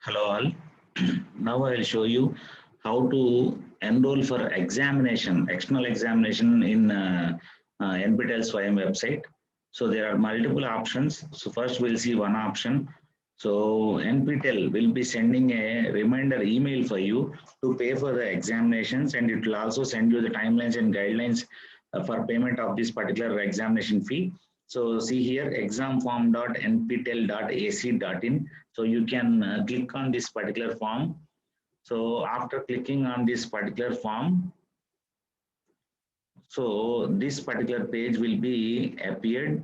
Hello all. Now I will show you how to enroll for examination, external examination in NPTEL SWAYAM website. So there are multiple options. So first we'll see one option. So NPTEL will be sending a reminder email for you to pay for the examinations, and it will also send you the timelines and guidelines for payment of this particular examination fee. So see here examform.nptel.ac.in. So you can click on this particular form. So after clicking on this particular form, so this particular page will be appeared.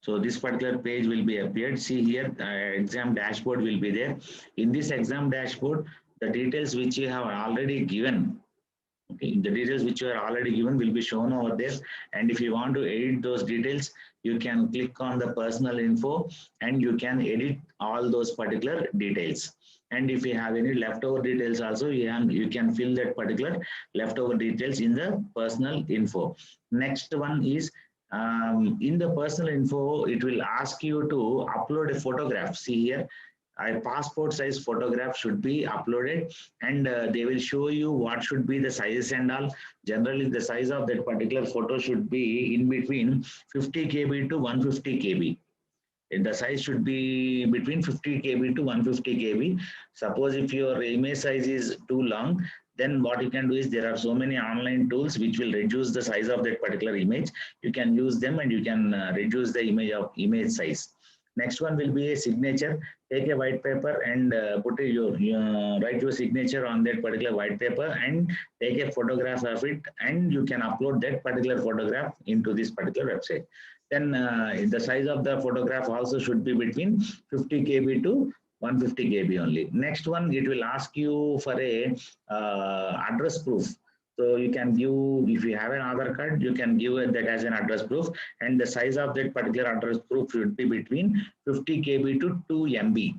So this particular page will be appeared. See here, exam dashboard will be there. In this exam dashboard, the details which you have already given, okay, the details which you are already given will be shown over there. And if you want to edit those details, you can click on the personal info and you can edit all those particular details. And if you have any leftover details also, you can fill that particular leftover details in the personal info. Next one is in the personal info, it will ask you to upload a photograph. See here, a passport size photograph should be uploaded, and they will show you what should be the sizes and all. Generally the size of that particular photo should be in between 50 kb to 150 kb. And the size should be between 50 kb to 150 kb. Suppose if your image size is too long, then what you can do is there are so many online tools which will reduce the size of that particular image. You can use them and you can reduce the image size. Next one will be a signature. Take a white paper and write your signature on that particular white paper and take a photograph of it, and you can upload that particular photograph into this particular website. Then the size of the photograph also should be between 50 kb to 150 kb only. Next one, it will ask you for a address proof. So you can give, if you have an Aadhaar card, you can give it that as an address proof, and the size of that particular address proof should be between 50 kb to 2 MB.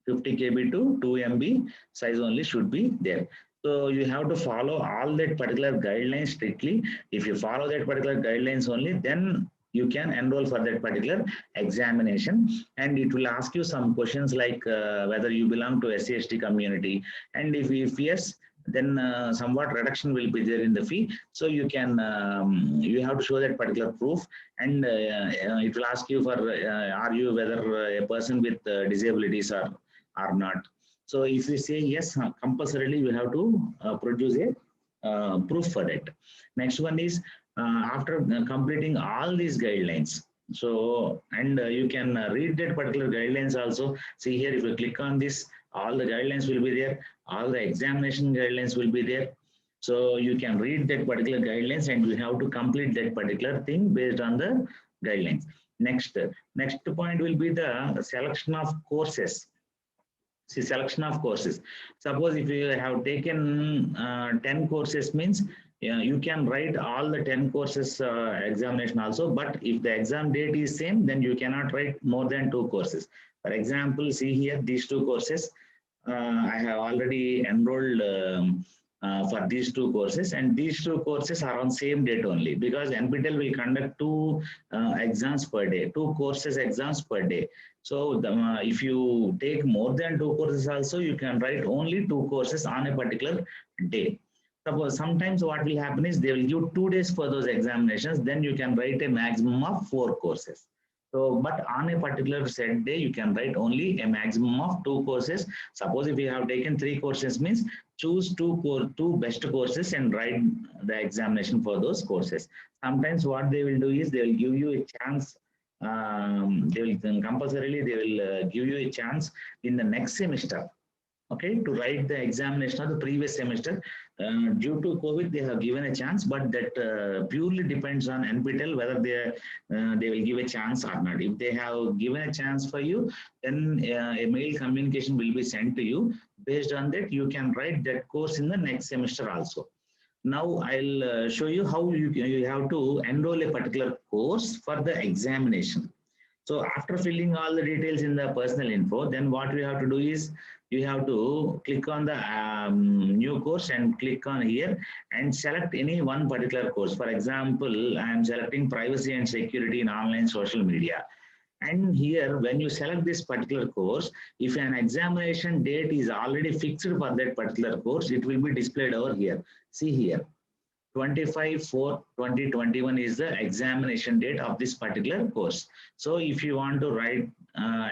50 kb to 2 MB size only should be there. So you have to follow all that particular guidelines strictly. If you follow that particular guidelines only, then you can enroll for that particular examination. And it will ask you some questions like whether you belong to SC/ST community, and if yes, then somewhat reduction will be there in the fee. So you can you have to show that particular proof, and it will ask you for are you whether a person with disabilities or not. So if you say yes, compulsorily you have to produce a proof for that. Next one is after completing all these guidelines. So, and you can read that particular guidelines also. See here, if you click on this, all the guidelines will be there. All the examination guidelines will be there. So you can read that particular guidelines and you have to complete that particular thing based on the guidelines. Next point will be the selection of courses. See, selection of courses. Suppose if you have taken 10 courses means, you can write all the 10 courses examination also, but if the exam date is same, then you cannot write more than 2 courses. For example, see here, these 2 courses, I have already enrolled for these 2 courses, and these 2 courses are on same date only, because NPTEL will conduct 2 exams per day, 2 courses exams per day. So if you take more than 2 courses also, you can write only 2 courses on a particular day. Suppose sometimes what will happen is they will give 2 days for those examinations, then you can write a maximum of 4 courses. So, but on a particular set day, you can write only a maximum of 2 courses. Suppose if you have taken 3 courses means, choose 2 best courses and write the examination for those courses. Sometimes what they will do is they will give you a chance. They will compulsorily give you a chance in the next semester, okay, to write the examination of the previous semester. Due to COVID, they have given a chance, but that purely depends on NPTEL whether they will give a chance or not. If they have given a chance for you, then a mail communication will be sent to you. Based on that, you can write that course in the next semester also. Now I'll show you how you have to enroll a particular course for the examination. So after filling all the details in the personal info, then what we have to do is you have to click on the new course and click on here and select any one particular course. For example, I am selecting privacy and security in online social media. And here, when you select this particular course, if an examination date is already fixed for that particular course, it will be displayed over here. See here, 25/4/2021 is the examination date of this particular course. So if you want to write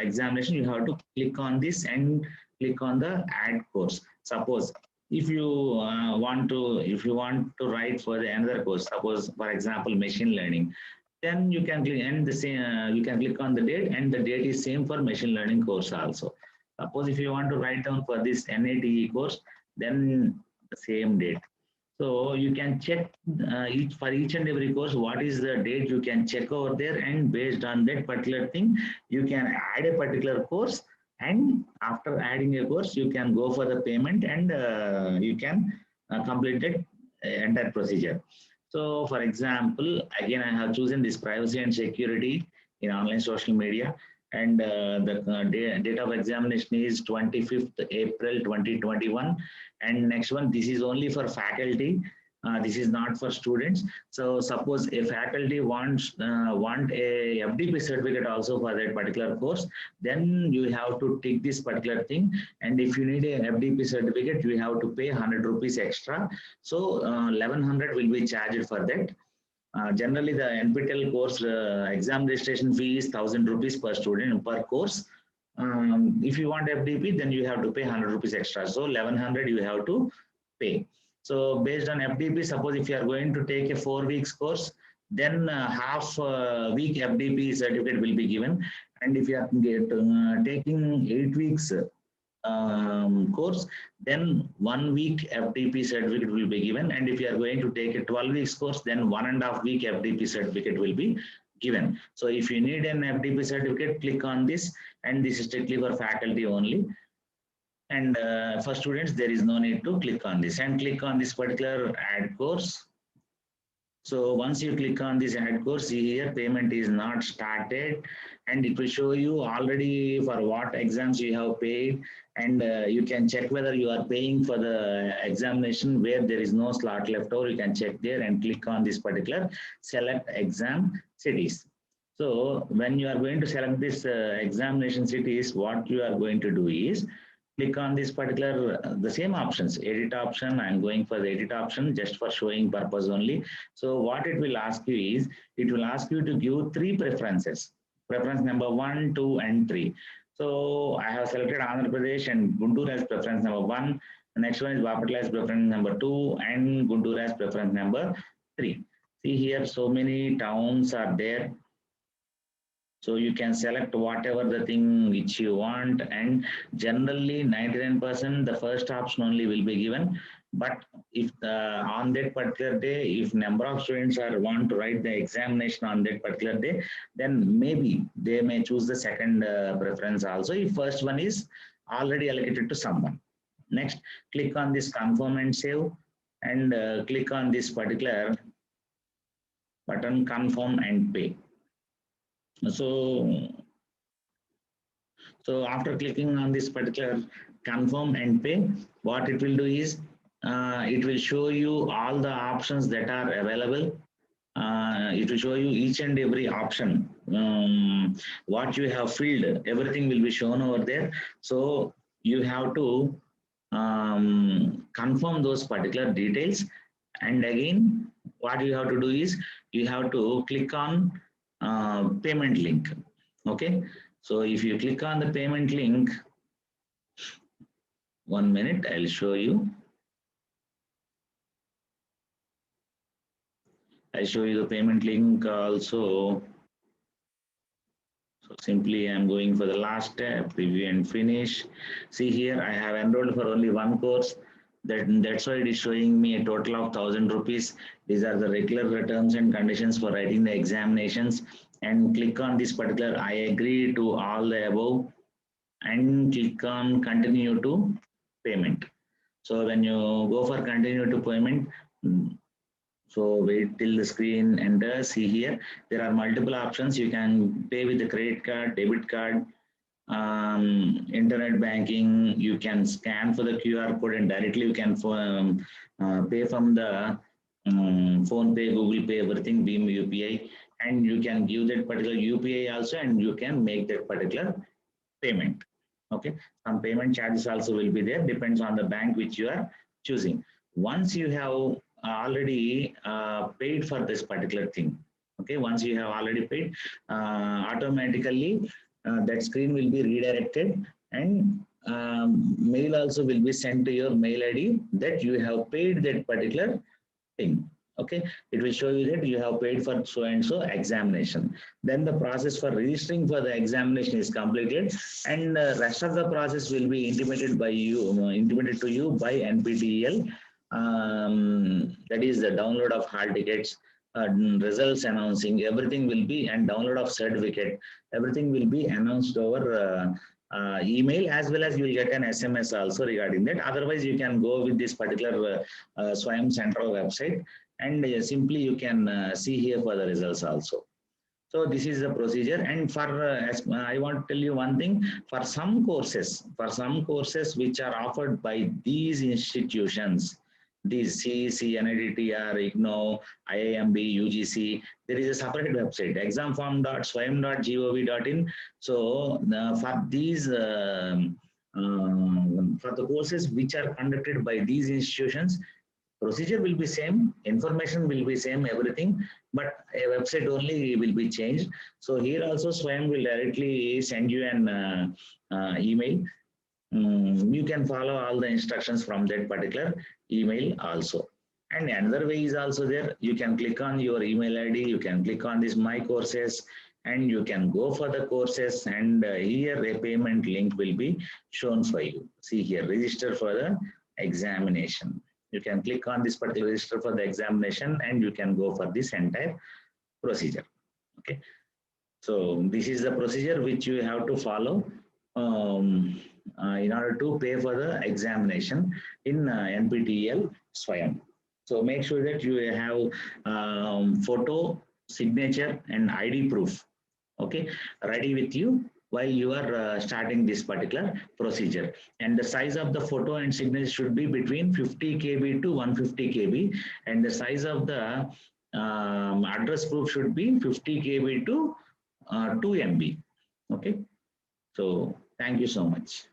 examination, you have to click on this and click on the add course. Suppose if you want to write for the another course, suppose for example machine learning, then you can click and the same you can click on the date, and the date is same for machine learning course also. Suppose if you want to write down for this NATE course, then the same date. So you can check each and every course what is the date, you can check over there, and based on that particular thing you can add a particular course, and after adding a course you can go for the payment, and you can complete that entire procedure. So for example, again I have chosen this privacy and security in online social media, and the date of examination is 25th April 2021. And next one, this is only for faculty, this is not for students. So suppose a faculty want a FDP certificate also for that particular course, then you have to tick this particular thing, and if you need a FDP certificate you have to pay 100 rupees extra. So 1100 will be charged for that. Generally, the NPTEL course exam registration fee is 1000 rupees per student per course. If you want FDP, then you have to pay 100 rupees extra. So 1100 you have to pay. So based on FDP, suppose if you are going to take a 4 weeks course, then half week FDP certificate will be given. And if you are taking 8 weeks course, then 1 week FDP certificate will be given. And if you are going to take a 12 weeks course, then 1.5 week FDP certificate will be given. So if you need an FDP certificate, click on this, and this is strictly for faculty only. And for students, there is no need to click on this, and click on this particular add course. So once you click on this add course, see here payment is not started, and it will show you already for what exams you have paid, and you can check whether you are paying for the examination where there is no slot left over. You can check there and click on this particular select exam cities. So when you are going to select this examination cities, what you are going to do is click on this particular the same options, edit option. I'm going for the edit option just for showing purpose only. So what it will ask you is, it will ask you to give 3 preferences, preference number 1, 2 and 3. So I have selected Andhra Pradesh and Guntur as preference number 1. The next one is Bapatla as preference number 2 and Guntur as preference number 3. See here, so many towns are there. So you can select whatever the thing which you want, and generally 99% the first option only will be given. But if on that particular day, if number of students are want to write the examination on that particular day, then maybe they may choose the second preference also, if first one is already allocated to someone. Next, click on this confirm and save, and click on this particular button confirm and pay. So after clicking on this particular confirm and pay, what it will do is it will show you all the options that are available. It will show you each and every option. What you have filled, everything will be shown over there. So you have to confirm those particular details. And again, what you have to do is you have to click on payment link. Okay, so if you click on the payment link, 1 minute, I'll show you. I'll show you the payment link also. So simply I'm going for the last step, preview and finish. See here, I have enrolled for only 1 course. That's why it is showing me a total of 1000 rupees. These are the regular terms and conditions for writing the examinations. And click on this particular I agree to all the above, and click on continue to payment. So when you go for continue to payment, so wait till the screen enters. See here, there are multiple options. You can pay with the credit card, debit card, internet banking. You can scan for the QR code and directly you can pay from the phone pay, Google Pay, everything, Beam UPI. and you can give that particular UPI also, and you can make that particular payment. Okay, some payment charges also will be there, depends on the bank which you are choosing. Once you have already paid for this particular thing, okay, once you have already paid, automatically that screen will be redirected, and mail also will be sent to your mail ID that you have paid that particular thing. Okay, it will show you that you have paid for so and so examination. Then the process for registering for the examination is completed, and rest of the process will be intimated by you, intimated to you by NPTEL. That is the download of hall tickets, results announcing, everything will be, and download of certificate, everything will be announced over email, as well as you will get an SMS also regarding that. Otherwise, you can go with this particular SWAYAM Central website, and simply you can see here for the results also. So this is the procedure. And for I want to tell you one thing, for some courses which are offered by these institutions, these CEC, NIDTR, IGNO, IIMB, UGC, there is a separate website, examform.swayam.gov.in. So for these for the courses which are conducted by these institutions, procedure will be same, information will be same, everything, but a website only will be changed. So here also SWAYAM will directly send you an email. You can follow all the instructions from that particular email also. And another way is also there. You can click on your email ID, you can click on this My Courses, and you can go for the courses, and here a payment link will be shown for you. See here, register for the examination. You can click on this particular register for the examination, and you can go for this entire procedure. Okay. So this is the procedure which you have to follow in order to pay for the examination in NPTEL SWAYAM. So make sure that you have photo, signature, and ID proof, okay, ready with you while you are starting this particular procedure. And the size of the photo and signature should be between 50 KB to 150 KB, and the size of the address proof should be 50 KB to 2 MB. Okay, so thank you so much.